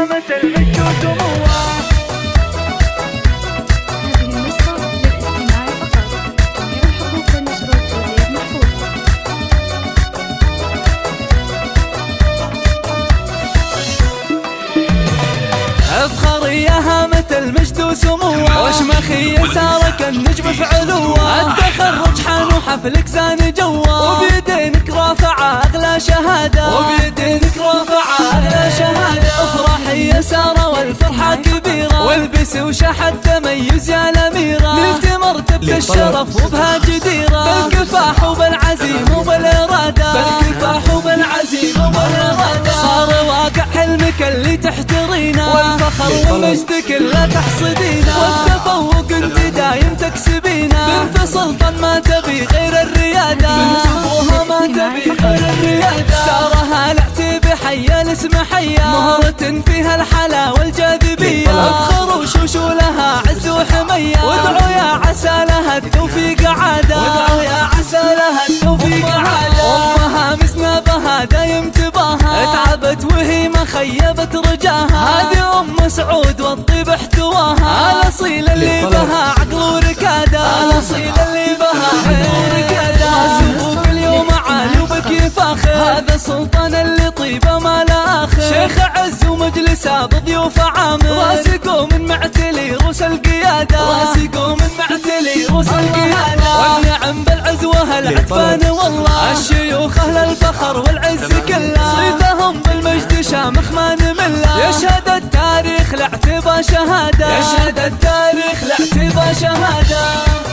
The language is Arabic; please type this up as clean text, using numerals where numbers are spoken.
هامة المجد وسموه. هذه النسخة للاستماع فقط. غير الحقوق والنشر والتوزيع محفوظ. افخري يا هامة المجد وسموه، وشمخي سارك النجم في علوه. التخرج حان وحفلك زان جوه، وبيدينك رافعة اغلى شهادة، وبيدينك رافعة اغلى شهادة. افرحي يا سارة والفرحة كبيرة، والبسي وشحت تميز يا الاميرة. نلت مرتبة الشرف وبها جديرة، بالكفاح وبالعزيمة وبالارادة، بالكفاح وبالعزيمة وبالارادة. صار واقع حلمك اللي تحترينه، والفخر والمجد كله تحصدينه، والتفوق انت دايم تكسبينه. بنت سلطان ما تبي غير الريادة، بنت ابوها ما تبي غير الريادة. سارة هالعتي بحية الاسم حية، مهرة فيها الحلا والجاذبية. افخر وشوشو لها عز وحمية، وادعوا يا عسى لها التوفيق عادة، وادعوا يا عسى لها التوفيق عادة. امها مسنبها دايم تباها، تعبت وهي ما خيبت رجاها. هذه ام سعود والطيب احتواها، الاصيل اللي بها عقل وركاده، الاصيل اللي بها عقل وركاده. سبوك اليوم عالي وبكي فاخر، هذا السلطان اللي طيبه ما لا اخر. شيخ عز ومجلسه بضيوف عامر، راسقوا من معتلي روس القياده، راسقوا من معتلي روس القياده. والنعم بالعزوه العتبان والله، الشيوخ اهل الفخر والعز كله، صيتهم بالمجد شامخ ما نمله. يشهد التاريخ لاعتبى شهاده، يشهد التاريخ لاعتبى شهاده.